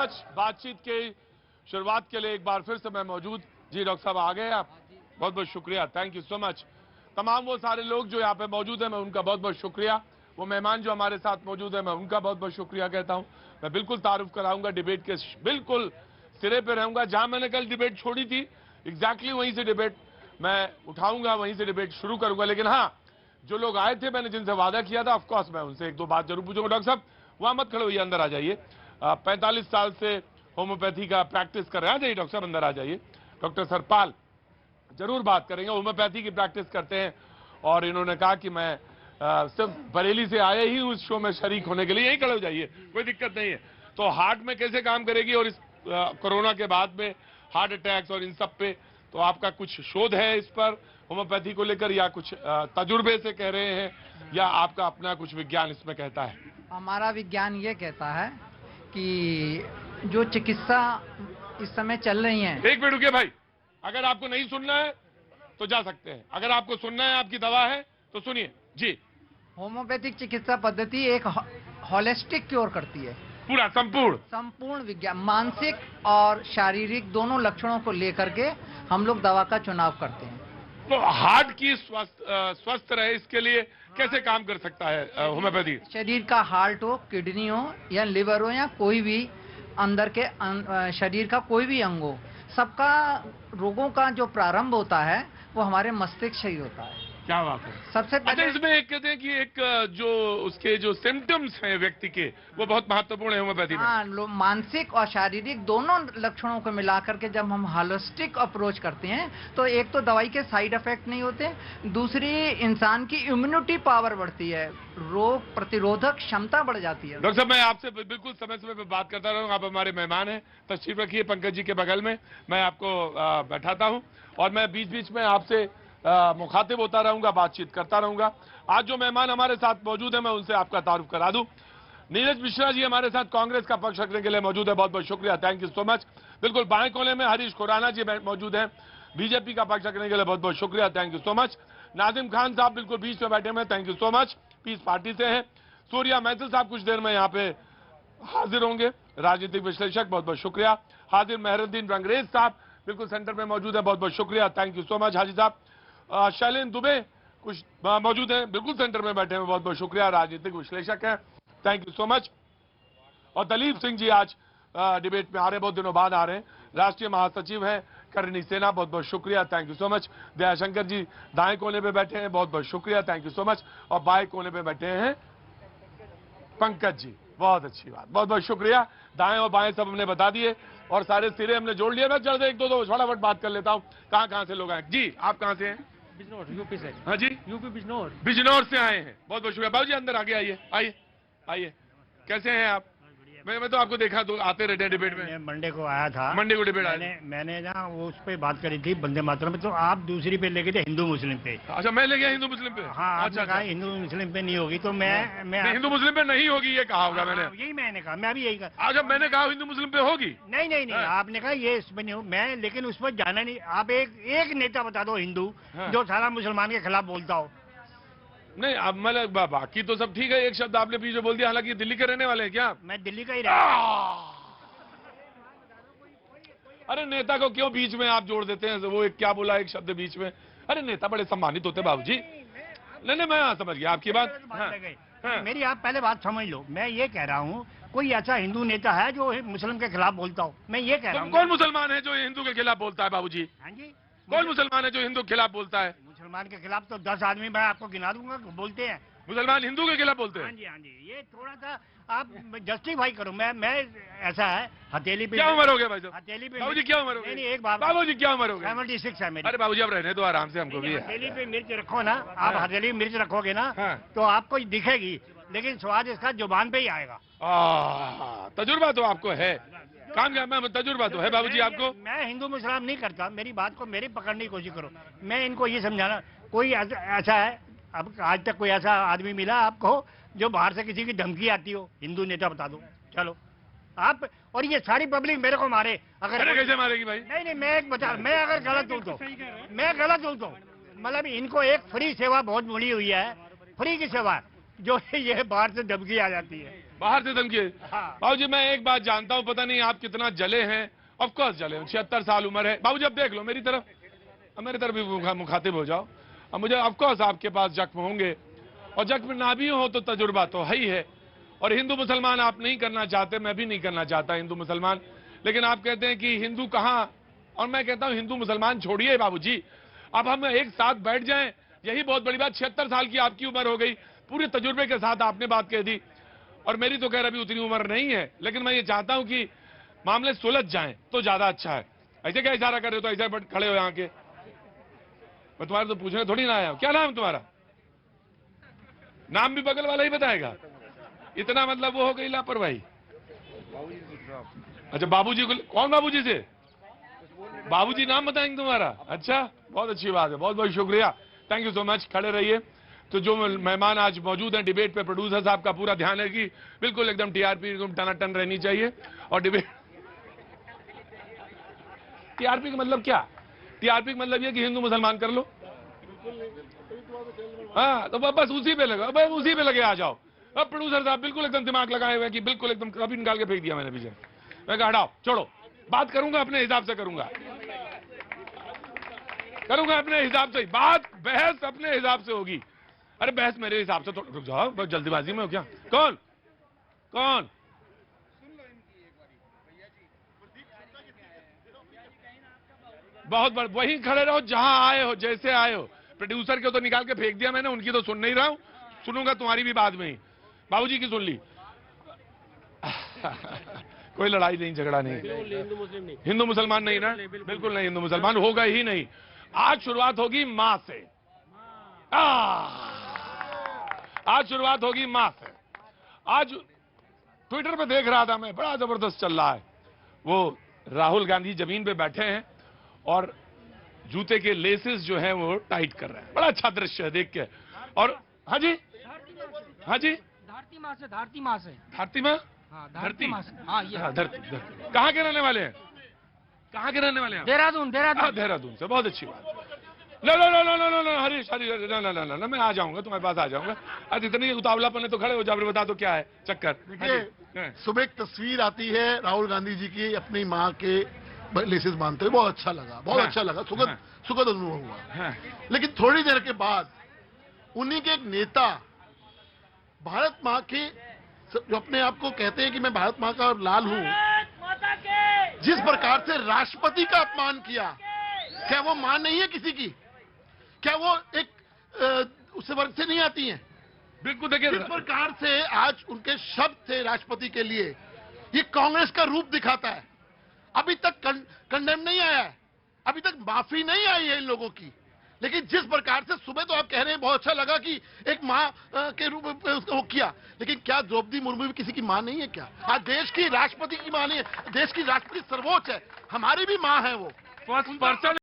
Much. बातचीत के शुरुआत के लिए एक बार फिर से मैं मौजूद। जी डॉक्टर साहब आ गए आप, बहुत बहुत शुक्रिया, थैंक यू सो मच। तमाम वो सारे लोग जो यहाँ पे मौजूद हैं, मैं उनका बहुत बहुत शुक्रिया। वो मेहमान जो हमारे साथ मौजूद है, मैं उनका बहुत बहुत शुक्रिया कहता हूँ। मैं बिल्कुल तारुफ कराऊंगा, डिबेट के बिल्कुल सिरे पे रहूंगा। जहां मैंने कल डिबेट छोड़ी थी एग्जैक्टली वहीं से डिबेट मैं उठाऊंगा, वहीं से डिबेट शुरू करूंगा। लेकिन हाँ, जो लोग आए थे, मैंने जिनसे वादा किया था, ऑफकोर्स मैं उनसे एक दो बात जरूर पूछूंगा। डॉक्टर साहब वहां मत खड़े होइए, अंदर आ जाइए। 45 साल से होम्योपैथी का प्रैक्टिस कर रहे हैं। आ जाइए डॉक्टर साहब, अंदर आ जाइए। डॉक्टर सरपाल जरूर बात करेंगे, होम्योपैथी की प्रैक्टिस करते हैं। और इन्होंने कहा कि मैं सिर्फ बरेली से आए ही उस शो में शरीक होने के लिए। यही खड़े हो जाइए, कोई दिक्कत नहीं है। तो हार्ट में कैसे काम करेगी और इस कोरोना के बाद में हार्ट अटैक्स और इन सब पे तो आपका कुछ शोध है इस पर होम्योपैथी को लेकर, या कुछ तजुर्बे से कह रहे हैं, या आपका अपना कुछ विज्ञान इसमें कहता है? हमारा विज्ञान ये कहता है कि जो चिकित्सा इस समय चल रही है। एक मिनट रुकिए भाई, अगर आपको नहीं सुनना है तो जा सकते हैं, अगर आपको सुनना है, आपकी दवा है तो सुनिए जी। होम्योपैथिक चिकित्सा पद्धति एक होलिस्टिक क्योर करती है, पूरा संपूर्ण विज्ञान, मानसिक और शारीरिक दोनों लक्षणों को लेकर के हम लोग दवा का चुनाव करते हैं। तो हार्ट की स्वस्थ रहे इसके लिए कैसे काम कर सकता है होम्योपैथी? शरीर का हार्ट हो, किडनी हो या लिवर हो या कोई भी अंदर के शरीर का कोई भी अंग हो, सबका रोगों का जो प्रारंभ होता है वो हमारे मस्तिष्क से ही होता है। क्या बात है। सबसे पहले इसमें एक कहते हैं कि एक जो उसके जो सिम्टम्स हैं व्यक्ति के, वो बहुत महत्वपूर्ण है होम्योपैथी में। हाँ, मानसिक और शारीरिक दोनों लक्षणों को मिलाकर के जब हम होलिस्टिक अप्रोच करते हैं तो एक तो दवाई के साइड इफेक्ट नहीं होते, दूसरी इंसान की इम्यूनिटी पावर बढ़ती है, रोग प्रतिरोधक क्षमता बढ़ जाती है। डॉक्टर साहब मैं आपसे बिल्कुल समय समय पर बात करता रहूंगा। आप हमारे मेहमान हैं, तशरीफ रखिए पंकज जी के बगल में, मैं आपको बैठाता हूँ और मैं बीच बीच में आपसे मुखातिब होता रहूंगा, बातचीत करता रहूंगा। आज जो मेहमान हमारे साथ मौजूद है, मैं उनसे आपका तारुफ करा दूं। नीरज मिश्रा जी हमारे साथ कांग्रेस का पक्ष रखने के लिए मौजूद है, बहुत बहुत शुक्रिया, थैंक यू सो मच। बिल्कुल बाएं कोने में हरीश खुराना जी मौजूद हैं, बीजेपी का पक्ष रखने के लिए बहुत बहुत शुक्रिया, thank you so much. Nazim Khan साहब बिल्कुल बीच में बैठे हुए, thank you so much, peace party से हैं। सूर्या महतल साहब कुछ देर में यहाँ पे हाजिर होंगे, राजनीतिक विश्लेषक, बहुत बहुत शुक्रिया। हाजिर मेहरुद्दीन रंगरेज साहब बिल्कुल सेंटर में मौजूद है, बहुत बहुत शुक्रिया, थैंक यू सो मच। हाजी साहब शैलेंद्र दुबे कुछ मौजूद हैं, बिल्कुल सेंटर में बैठे हैं, बहुत बहुत शुक्रिया, राजनीतिक विश्लेषक हैं, थैंक यू सो मच। और दलीप सिंह जी आज डिबेट में आ रहे हैं, बहुत दिनों बाद आ रहे हैं, राष्ट्रीय महासचिव हैं करणी सेना, बहुत बहुत शुक्रिया, thank you so much. Dayashankar ji दाएं कोने पे बैठे हैं, बहुत बहुत शुक्रिया, थैंक यू सो मच। और बाएं कोने पे बैठे हैं पंकज जी, बहुत अच्छी बात, बहुत बहुत शुक्रिया। दाएं और बाएं सब हमने बता दिए और सारे सिरे हमने जोड़ लिए। मैं चल एक दो फटाफट बात कर लेता हूँ, कहाँ कहाँ से लोग आए जी। आप कहाँ से हैं? बिजनौर, यूपी से। हाँ जी, यूपी बिजनौर। बिजनौर से आए हैं, बहुत बहुत शुक्रिया। बाबू जी अंदर आगे आइए, आइए आइए, कैसे हैं आप? मैं तो आपको देखा तो आते रहते हैं डिबेट में। मंडे को आया था, मंडे को डिबेट आया। मैंने ना वो उस पे बात करी थी वंदे मातरम में, तो आप दूसरी पे लेके थे हिंदू मुस्लिम पे। अच्छा मैं ले गया हिंदू मुस्लिम पे। हाँ, अच्छा कहा हिंदू मुस्लिम पे नहीं होगी, तो मैं हिंदू मुस्लिम पे नहीं होगी ये कहा होगा मैंने। यही मैंने कहा, मैं भी यही कहा। अच्छा मैंने कहा हिंदू मुस्लिम पे होगी। नहीं नहीं नहीं, आपने कहा ये इसमें नहीं हो, मैं लेकिन उस पर जाना नहीं। आप एक नेता बता दो हिंदू जो सारा मुसलमान के खिलाफ बोलता हो। नहीं अब मतलब बाकी तो सब ठीक है, एक शब्द आपने पीछे बोल दिया, हालांकि दिल्ली के रहने वाले हैं क्या? मैं दिल्ली का ही रहता। अरे नेता को क्यों बीच में आप जोड़ देते हैं? वो एक क्या बोला एक शब्द बीच में? अरे नेता बड़े सम्मानित होते बाबूजी। नहीं मैं समझ गया आपकी बात। मेरी आप पहले बात समझ लो, मैं ये कह रहा हूँ कोई ऐसा हिंदू नेता है जो मुस्लिम के खिलाफ बोलता हो? मैं ये कह रहा हूँ। कौन मुसलमान है जो हिंदू के खिलाफ बोलता है बाबूजी? हाँ जी, कौन मुसलमान है जो हिंदू के खिलाफ बोलता है? मुसलमान के खिलाफ तो 10 आदमी मैं आपको गिना दूंगा बोलते हैं। मुसलमान हिंदू के खिलाफ बोलते हैं? हाँ जी हाँ जी, ये थोड़ा सा आप जस्टिफाई करो। मैं ऐसा है, हथेली पे क्या उम्र हो गया भाई साहब? हथेली पे बाबूजी क्या उम्र हो गई? नहीं एक बात, बाबूजी क्या उम्र हो गई? 76 है मेरी। अरे बाबूजी आप रहने दो आराम से, हमको भी है। हथेली पे मिर्च रखो ना आप, हथेली में मिर्च रखोगे ना तो आपको दिखेगी, लेकिन स्वाद इसका जुबान पे ही आएगा। तजुर्बा तो आपको है, काम क्या मैं तजुर्बा तो है बाबूजी आपको। मैं हिंदू मुसलमान नहीं करता, मेरी बात को मेरी पकड़ने की कोशिश करो। मैं इनको ये समझाना, कोई ऐसा है अब आज तक कोई ऐसा आदमी मिला आपको जो बाहर से किसी की धमकी आती हो? हिंदू नेता बता दो चलो आप। और ये सारी पब्लिक मेरे को मारे, अगर कैसे मारेगी भाई? नहीं मैं एक बता, मैं अगर गलत हूँ तो मैं गलत हूँ तो मतलब इनको एक फ्री सेवा बहुत मिली हुई है, फ्री की सेवा जो ये बाहर से धमकी आ जाती है। बाहर से धमकी है। हाँ। बाबूजी मैं एक बात जानता हूं, पता नहीं आप कितना जले हैं। ऑफ कोर्स जले, 76 साल उम्र है। बाबूजी अब देख लो मेरी तरफ, अब मेरी तरफ भी मुखातिब हो जाओ। अब मुझे ऑफ कोर्स आपके पास जख्म होंगे, और जख्म ना भी हो तो तजुर्बा तो है ही है। और हिंदू मुसलमान आप नहीं करना चाहते, मैं भी नहीं करना चाहता हिंदू मुसलमान, लेकिन आप कहते हैं कि हिंदू कहां, और मैं कहता हूं हिंदू मुसलमान छोड़िए बाबूजी, अब हम एक साथ बैठ जाएं, यही बहुत बड़ी बात। 76 साल की आपकी उम्र हो गई, पूरे तजुर्बे के साथ आपने बात कह दी, और मेरी तो खैर अभी उतनी उम्र नहीं है, लेकिन मैं ये चाहता हूं कि मामले सुलझ जाएं तो ज्यादा अच्छा है। ऐसे क्या इशारा कर रहे हो, तो ऐसे खड़े हो यहाँ के, मैं तुम्हारे तो पूछने थोड़ी ना आया हूं। क्या नाम तुम्हारा? नाम भी बगल वाला ही बताएगा, इतना मतलब वो हो गई लापरवाही। अच्छा बाबूजी को, कौन बाबूजी से? बाबूजी नाम बताएंगे तुम्हारा? अच्छा बहुत अच्छी बात है, बहुत बहुत शुक्रिया, थैंक यू सो मच। खड़े रहिए। तो जो मेहमान आज मौजूद हैं डिबेट पे, प्रोड्यूसर साहब का पूरा ध्यान है कि बिल्कुल एकदम टीआरपी एकदम टनाटन रहनी चाहिए। और डिबेट, टीआरपी का मतलब क्या? टीआरपी का मतलब ये कि हिंदू मुसलमान कर लो। हाँ तो बस उसी पे लगा, बस उसी पे लगे आ जाओ। अब प्रोड्यूसर साहब बिल्कुल एकदम दिमाग लगाए हुए कि बिल्कुल एकदम, कभी निकाल के फेंक दिया मैंने पीछे। मैं कहा हटाओ, छोड़ो, बात करूंगा अपने हिसाब से, करूंगा अपने हिसाब से बात, बहस अपने हिसाब से होगी। अरे बहस मेरे हिसाब से तो रुक जाओ, बस जल्दीबाजी में हो क्या? कौन कौन? बहुत बड़ा, वहीं खड़े रहो जहां आए हो, जैसे आए हो। प्रोड्यूसर के तो निकाल के फेंक दिया मैंने, उनकी तो सुन नहीं रहा हूं, सुनूंगा तुम्हारी भी बाद में ही। बाबूजी की सुन ली। कोई लड़ाई नहीं, झगड़ा नहीं, हिंदू मुसलमान नहीं ना, बिल्कुल नहीं, हिंदू मुसलमान होगा ही नहीं। आज शुरुआत होगी मां से, आज शुरुआत होगी मां से। आज ट्विटर पे देख रहा था मैं, बड़ा जबरदस्त चल रहा है, वो राहुल गांधी जमीन पे बैठे हैं और जूते के लेसेस जो हैं वो टाइट कर रहे हैं। बड़ा अच्छा दृश्य है देख के। और हाँ जी, हाँ जी, धरती माँ से, धरती माँ से, धरती माँ, हाँ धरती, माँ से, हाँ ये हाँ धरती, धरती। कहाँ के रहने वाले हैं? कहाँ के रहने वाले हैं? देहरादून, देहरादून। देहरादून से, बहुत अच्छी बात। लो लो लो लो लो लो लो हरीश हरीश, ना ना ना ना, मैं आ जाऊंगा तुम्हारे पास, आ जाऊंगा। आज इतनी उतावलापन है तो खड़े हो जाओ, बता दो क्या है चक्कर। देखिए सुबह एक तस्वीर आती है राहुल गांधी जी की अपनी माँ के लेसेस बांधते हुए, बहुत अच्छा लगा, बहुत अच्छा लगा, सुखद अनुभव हुआ। लेकिन थोड़ी देर के बाद उन्हीं के एक नेता भारत माँ के, जो अपने आप को कहते हैं कि मैं भारत माँ का लाल हूँ, जिस प्रकार से राष्ट्रपति का अपमान किया, क्या वो माँ नहीं है किसी की? क्या वो एक उस वर्ग से नहीं आती हैं? बिल्कुल देखिए, जिस प्रकार से आज उनके शब्द थे राष्ट्रपति के लिए, ये कांग्रेस का रूप दिखाता है। अभी तक कंडेम नहीं आया है, अभी तक माफी नहीं आई है इन लोगों की, लेकिन जिस प्रकार से सुबह तो आप कह रहे हैं बहुत अच्छा लगा कि एक माँ के रूप में उसको किया, लेकिन क्या द्रौपदी मुर्मू भी किसी की माँ नहीं है क्या? आज देश की राष्ट्रपति की माँ नहीं है, देश की राष्ट्रपति सर्वोच्च है, हमारी भी माँ है वो। First person